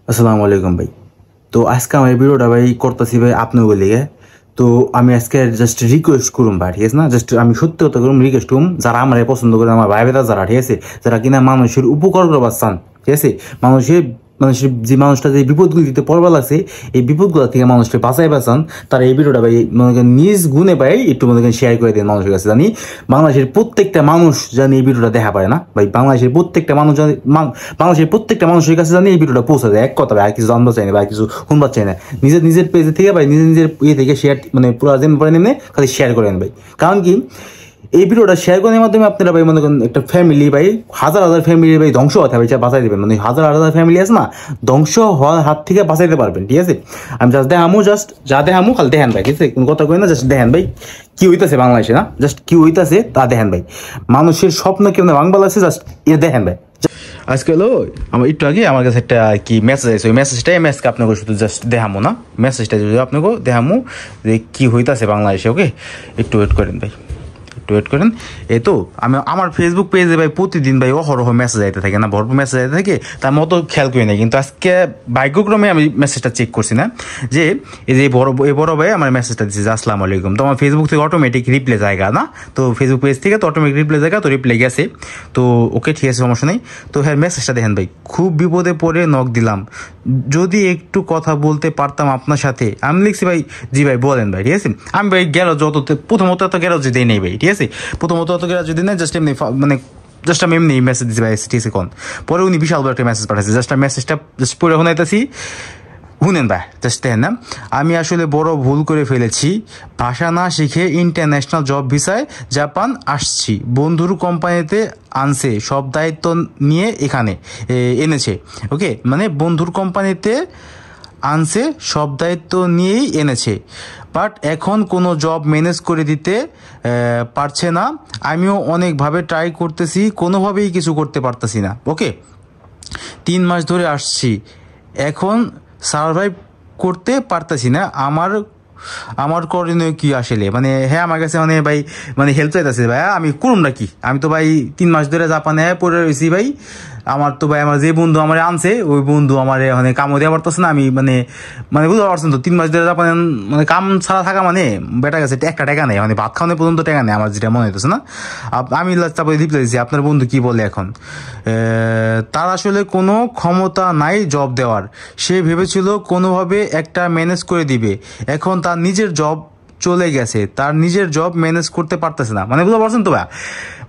আসসালামু আলাইকুম ভাই। তো আজকে আমার এই ভিডিওটা ভাই করতেছি ভাই আপনার লিগে। তো আমি আজকে জাস্ট রিকোয়েস্ট করুম ভাই, ঠিক আছে না? জাস্ট আমি সত্যি কথা করুম, রিকোয়েস্ট করুম যারা আমার পছন্দ করে, আমার ভাই বেদা যারা, ঠিক আছে, যারা কিনা মানুষের উপকার করবার চান, ঠিক আছে, মানুষের মানুষের যে মানুষটা যে বিপদগুলিতে পড়বা লাগছে, এই বিপদগুলো থেকে মানুষকে বাঁচাই বাঁচান, তারা এই ভিডিওটা ভাই মনে করেন নিজ গুণে ভাই একটু মনে করেন শেয়ার করে দেন মানুষের কাছে, জানি বাংলাদেশের প্রত্যেকটা মানুষ জানি এই ভিডিওটা দেখা পারে না ভাই। বাংলাদেশের প্রত্যেকটা মানুষ জানি, বাংলাদেশের প্রত্যেকটা মানুষের কাছে জানি এই ভিডিওটা পৌঁছে দেয়। এক কথা ভাই, আর কিছু জানতে চাই না ভাই, কিছু শুনবার চাই না। নিজের নিজের পেজে থেকে ভাই, নিজের নিজের ইয়ে থেকে শেয়ার, মানে পুরো যেমন পরে নেমে খালি শেয়ার করেন ভাই। কারণ কি, এই ভিডিওটা শেয়ার করার মাধ্যমে আপনারা ভাই মনে করেন একটা ফ্যামিলি ভাই, হাজার হাজার ফ্যামিলি ভাই ধ্বংস হতে ভাই বাঁচাই দেবেন, মানে হাজার হাজার ফ্যামিলি আছে না, ধ্বংস হওয়ার হাত থেকে বাঁচাইতে পারবেন, ঠিক আছে। আমি জাস্ট দেখামু, জাস্ট যা দেখামু খালি দেখেন ভাই, ঠিক আছে, কোনো কথা কই না, জাস্ট দেখেন ভাই কি হইতাছে বাংলাদেশে, না জাস্ট কি হইতাছে তা দেখেন ভাই। মানুষের স্বপ্ন কেমন বাংলা আছে, জাস্ট এ দেখেন ভাই। আজকে হলো আমার একটু আগে আমার কাছে একটা কি মেসেজ আছে, ওই মেসেজটাই মেসেজকে আপনাকে শুধু জাস্ট দেখামো, না মেসেজটা যদি আপনাকে দেখামো যে কি হইতাছে বাংলাদেশে। ওকে, একটু ওয়েট করেন ভাই, ওয়েট করেন। এই তো আমি আমার ফেসবুক পেজে ভাই প্রতিদিন ভাই অহরহ মেসেজ আইতে থাকে, না ভরপুর মেসেজ আইতে থাকে, তার মতো খেয়াল করি না। কিন্তু আজকে ভাগ্যক্রমে আমি মেসেজটা চেক করছি না, যে এই যে বড় ভাই আমার মেসেজটা দিচ্ছে যে আসসালামু আলাইকুম। তো আমার ফেসবুক থেকে অটোমেটিক রিপ্লে জায়গা, না তো ফেসবুক পেজ থেকে তো অটোমেটিক রিপ্লে জায়গা, তো রিপ্লে গেছে। তো ওকে, ঠিক আছে, সমস্যা নেই। তো হ্যাঁ, মেসেজটা দেখেন ভাই, খুব বিপদে পড়ে নক দিলাম, যদি একটু কথা বলতে পারতাম আপনার সাথে। আমি লিখছি ভাই, জি ভাই বলেন ভাই, ঠিক আছে। আমি ভাই গেল যত প্রথমত এত গেল যদি নেই ভাই, ঠিক আছে, প্রথমত অত গেল যদি নেই, জাস্ট এমনি মানে জাস্ট আমি এমনি মেসেজ দিচ্ছি ভাই, ঠিক আছে। কোন পরে উনি বিশাল বড় একটা মেসেজ পাঠাচ্ছে, জাস্ট আমি মেসেজটা জাস্ট পড়ে শোনাইতেছি, শুনেন ভাই, জাস্ট দেখেন না। আমি আসলে বড় ভুল করে ফেলেছি, ভাষা না শিখে ইন্টারন্যাশনাল জব ভিসায় জাপান আসছি, বন্ধুর কোম্পানিতে আনছে, সব দায়িত্ব নিয়ে এখানে এনেছে। ওকে, মানে বন্ধুর কোম্পানিতে আনছে, সব দায়িত্ব নিয়েই এনেছে, বাট এখন কোনো জব ম্যানেজ করে দিতে পারছে না। আমিও অনেকভাবে ট্রাই করতেছি, কোনোভাবেই কিছু করতে পারতেছি না। ওকে, 3 মাস ধরে আসছি, এখন সার্ভাইভ করতে পারতেছি না। আমার আমার করণীয় কি আসলে, মানে হ্যাঁ আমার কাছে মানে ভাই মানে হেল্প চাইতেছে ভাই, আমি করুম না কি? আমি তো ভাই 3 মাস ধরে জাপানে পড়ে রয়েছি ভাই। আমার তো ভাই আমার যে বন্ধু আমার আনছে, ওই বন্ধু আমার মানে কামও দেওয়া পারতেছে না। আমি মানে মানে বুঝতে পারছেন তো, 3 মাস ধরে জাপানে মানে কাম ছাড়া থাকা মানে বেটা গেছে একটা টাকা নেই, মানে ভাত খাওয়ানো পর্যন্ত টাকা নেই আমার, যেটা মনে হইতেছে না। আমি তারপরে রিপ্লাই দিচ্ছি, আপনার বন্ধু কি বলে এখন, তার আসলে কোনো ক্ষমতা নাই জব দেওয়ার, সে ভেবেছিল কোনোভাবে একটা ম্যানেজ করে দিবে, এখন তার নিজের জব চলে গেছে, তার নিজের জব ম্যানেজ করতে পারতেছে না। মানে বুঝতে পারছেন তো ভাই,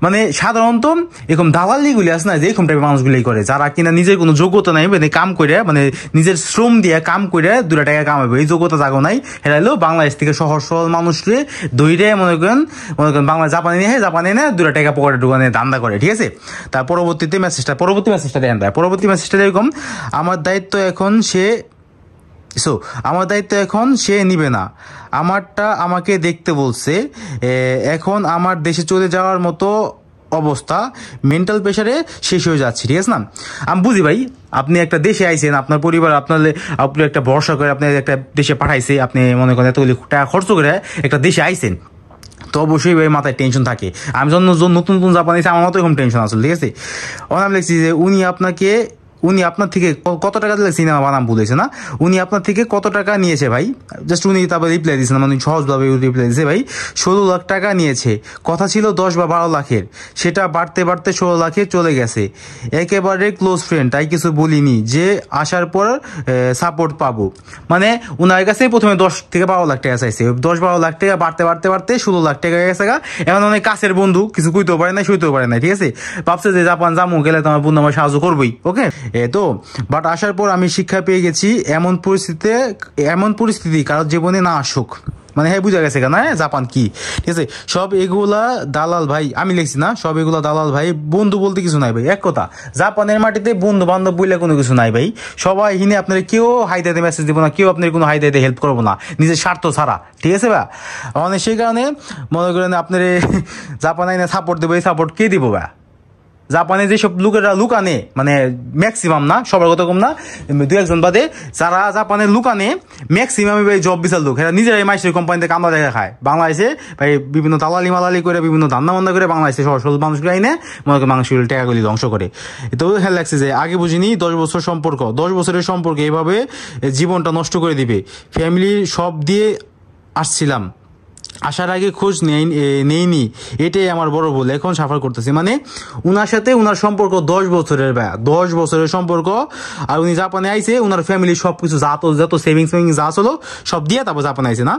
মানে সাধারণত এরকম দালালিগুলি আছে না, যে এরকম টাইপের মানুষগুলি করে, যারা কিনা নিজের কোনো যোগ্যতা নাই, মানে কাম করে, মানে নিজের শ্রম দিয়ে কাম করে 2 টাকা কামাবে, এই যোগ্যতা জাগো নাই, হেরাইলো বাংলাদেশ থেকে সহজ সরল মানুষকে দইরে মনে করেন বাংলা জাপানে নিয়ে, জাপানে না 2 টাকা পকেটে ঢুকানে ধান্দা করে, ঠিক আছে। তার পরবর্তী মেসেজটা দেখেন ভাই, পরবর্তী মেসেজটা এরকম, আমার দায়িত্ব এখন সে নিবে না, আমারটা আমাকে দেখতে বলছে, এখন আমার দেশে চলে যাওয়ার মতো অবস্থা, মেন্টাল প্রেশারে শেষ হয়ে যাচ্ছে, ঠিক আছে না। আমি বুঝি ভাই, আপনি একটা দেশে আইছেন, আপনার পরিবার আপনি একটা ভরসা করে আপনি একটা দেশে পাঠাইছে, আপনি মনে করেন এতগুলি টাকা খরচ করে একটা দেশে আইছেন, তো অবশ্যই ভাই মাথায় টেনশন থাকে। আমি যখন নতুন নতুন জাপানি আমার মতো এরকম টেনশন আসলে, ঠিক আছে। আমি লিখছি যে উনি আপনার থেকে কত টাকা দিলে, সিনেমা বানাম বলেছে না, উনি আপনার থেকে কত টাকা নিয়েছে ভাই, জাস্ট উনি তারপর রিপ্লাই দিয়েছে না, মানে সহজভাবে রিপ্লাই দিয়েছে ভাই, 16 লাখ টাকা নিয়েছে, কথা ছিল 10 বা 12 লাখের, সেটা বাড়তে বাড়তে 16 লাখে চলে গেছে, একেবারে ক্লোজ ফ্রেন্ড, তাই কিছু বলিনি যে আসার পর সাপোর্ট পাবো। মানে উনার কাছে প্রথমে 10 থেকে 12 লাখ টাকা চাইছে, 10-12 লাখ টাকা বাড়তে বাড়তে বাড়তে 16 লাখ টাকা গেছে গা। এখন অনেক কাছের বন্ধু, কিছু কইতেও পারে না, সইতেও পারে না, ঠিক আছে। ভাবছে যে জাপান জামু গেলে তোমার বন্ধু আমার সাহায্য করবোই। ওকে, তো বাট আসার পর আমি শিক্ষা পেয়ে গেছি, এমন পরিস্থিতি কারোর জীবনে না আসুক। মানে হ্যাঁ, বুঝা গেছে কেন জাপান কি, ঠিক আছে। সব এগুলা দালাল ভাই, আমি লিখছি না, সব এগুলা দালাল ভাই, বন্ধু বলতে কিছু নাই ভাই। এক কথা, জাপানের মাটিতে বন্ধু বান্ধব বলে কোনো কিছু নাই ভাই। সবাই হিনে আপনার কেউ হাইদাইতে মেসেজ দিব না, কেউ আপনার কোনো হাইদাইতে হেল্প করবো না, নিজের স্বার্থ ছাড়া, ঠিক আছে ভাই। মানে সেই কারণে মনে করেন আপনার জাপান আইনে সাপোর্ট দেবো, এই সাপোর্ট কে দিব ভাই? জাপানে যেসব লোকেরা লুকানে মানে ম্যাক্সিমাম না, সবার কথা কম না, 2-1 বাদে যারা জাপানের লুকানে ম্যাক্সিমামই ভাই জব বিশাল লোক, এরা নিজেরাই মাইসের কোম্পানিতে কামলা দেখা খায়। বাংলাদেশে ভাই বিভিন্ন দালালি মালালি করে বিভিন্ন ধান্দা বান্দা করে বাংলাদেশে সহজ মানুষগুলো আইনে মনে করে মানুষগুলো টাকাগুলি ধ্বংস করে। তো খেয়াল লাগছে যে আগে বুঝিনি 10 বছর সম্পর্ক, 10 বছরের সম্পর্কে এভাবে জীবনটা নষ্ট করে দিবে। ফ্যামিলি সব দিয়ে আসছিলাম, আসার আগে খোঁজ নেইনি, এটাই আমার বড় ভুল, এখন সাফার করতেছি। মানে উনার সাথে উনার সম্পর্ক 10 বছরের ভাই, 10 বছরের সম্পর্ক। আর উনি জাপানে আইছে, উনার ফ্যামিলি সবকিছু যত সেভিংস যা ছিল সব দিয়ে তারপর জাপানে আইছে না।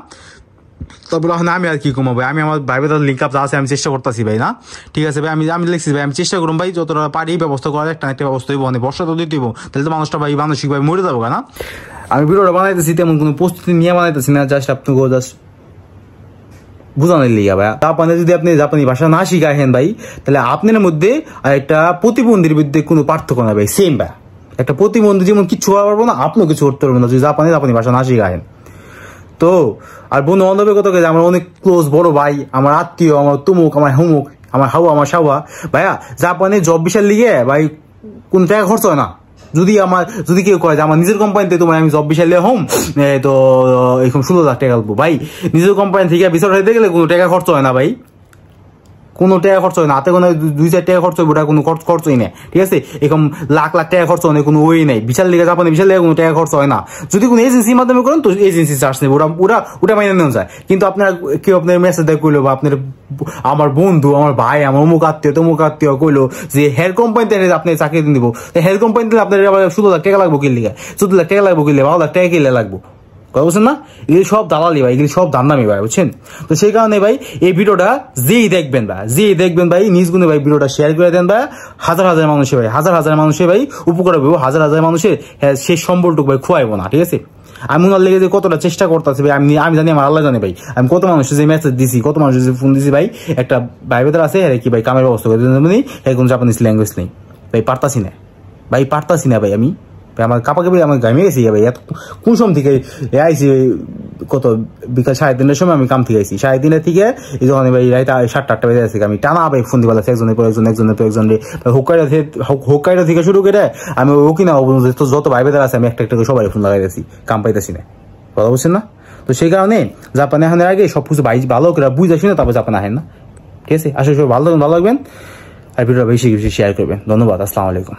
তারপর এখন আমি আর কি কমাবো, আমি আমার ভাই তাদের লিঙ্ক আপ যা আছে আমি চেষ্টা করতেছি ভাই না, ঠিক আছে ভাই, আমি লিখছি ভাই, আমি চেষ্টা করুন ভাই যতটা পারি ব্যবস্থা করার, একটা ব্যবস্থা হইব, মানে বর্ষা তো দিতে হইব, তাহলে তো মানুষটা ভাই মানসিকভাবে মরে যাবো না। আমি ভিডিওটা বানাইতেছি তেমন কোনো প্রস্তুতি নিয়ে বানাইতেছি না, জাস্ট আপনাকে জাস্ট বুঝানোর লিগা ভাই। জাপানে যদি আপনি জাপানি ভাষা না শিখাহেন ভাই, তাহলে আপনার মধ্যে আর একটা প্রতিবন্ধীর মধ্যে কোনো পার্থক্য না ভাই, সেম ভাই। একটা প্রতিবন্ধী যেমন কিছু করা পারবো না, আপনিও কিছু করতে পারবেন না যদি জাপানি ভাষা না শিখাহেন। তো আর বন্ধু বান্ধবের কথা আমার অনেক ক্লোজ বড় ভাই, আমার আত্মীয়, আমার তুমুক, আমার হুমুক, আমার হাওয়া, আমার সাওয়া ভাইয়া, জাপানে জব বিশাল লিগে ভাই কোন টাকা খরচ হয় না। যদি কেউ কয় যে আমার নিজের কোম্পানিতে তোমার আমি জব বিশাল হোম তো এরকম 16 লাখ টাকা লাগবো ভাই, নিজের কোম্পানি থেকে বিচার হইতে গেলে কোনো টাকা খরচ হয় না ভাই, কোনো টাকা খরচ হয় না, হাতে কোনো 2-4 টাকা খরচ হবে, ওটা কোনো খরচই নেই, ঠিক আছে। এরকম লাখ টাকা খরচ হয় না, কোনো ওই নেই। বিশাল লিগে জাপানে বিশাল লিগে কোনো টাকা খরচ হয় না। যদি কোনো এজেন্সির মাধ্যমে করেন তো এজেন্সি চার্জ নেবে, ওটা মাইনে নেওয়া যায়। কিন্তু আপনার কেউ আপনার মেসেজ দেয় কইলো, বা আপনার আমার বন্ধু, আমার ভাই, আমার অমুক আত্মীয় তমুক আত্মীয় কইলো যে হেয়ার কোম্পানিতে আপনি চাকরি দিব, হেয়ার কোম্পানিতে আপনার আবার 16 লাখ টাকা লাগবো কিনলে, 14 লাখ টাকা লাগবো কিনলে, 12 লাখ টাকা কিনলে লাগবো, কথা বলছেন না। এগুলি সব দালালি ভাই, এগুলি সব দান্দামি ভাই, বুঝছেন। তো সেই কারণে ভাই এই ভিডিওটা যেই দেখবেন ভাই নিজ গুণে ভাই ভিডিওটা শেয়ার করে দেন ভাই, হাজার মানুষের ভাই উপকার হবে, হাজার মানুষের শেষ সম্বলটুকু ভাই খোয়াইবো না, ঠিক আছে। আমি ওনার লেগে যে কতটা চেষ্টা করতেছি ভাই, আমি জানি, আমার আল্লাহ জানে ভাই, আমি কত মানুষের যে মেসেজ দিছি, কত মানুষের যে ফোন দিছি ভাই। একটা ভাই ভেতর আছে কি ভাই কামের ব্যবস্থা করে দেন, এখন জাপানিজ ল্যাঙ্গুয়েজ নেই ভাই, পারতাছি না ভাই, আমি আমার কাপাকে ভাই আমার গামে গেছি ভাই। কোন সময় থেকে আইসি কত বিকাল 3:30 সময় আমি কাম থেকে আইসি, 3:30 থেকে এই যখন ভাই রাইতে 7-8টা বেজে আছে, আমি টানা ভাই ফোন দিবা লাগছে একজনের পর একজন হোক্কাইডো থেকে শুরু করে আমি ওকিনা যত ভাই বেদার আছে আমি একটা করে সবাই ফোন লাগাই দিয়েছি, কাম পাইতেছি না, কথা বলছেন না। তো সেই কারণে জাপানে আসার আগে সবকিছু ভাই ভালো করে বুঝে আসি না, তারপর জাপানে আসেন না, ঠিক আছে। আসলে সবাই ভালো লাগবেন, আর ভিডিওটা বেশি শেয়ার করবেন। ধন্যবাদ, আসসালামু আলাইকুম।